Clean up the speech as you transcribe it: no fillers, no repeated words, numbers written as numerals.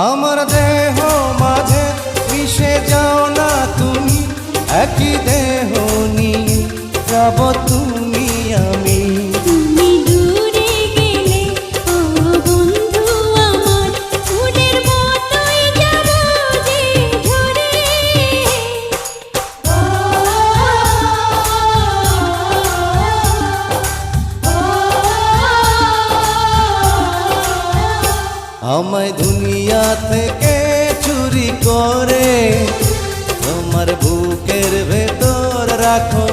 আমার দেহ মাঝে মিশে যাও না তুমি, একই দেহ নিয়ে যাব তুমি আমি। তুমি দূরে গেলে ও বন্ধু আমার, ফুলের মতোই যাব যে ঝরে। আমায় দুনিয়া থেকে চুরি করে তোমার বুকের ভেতর রাখো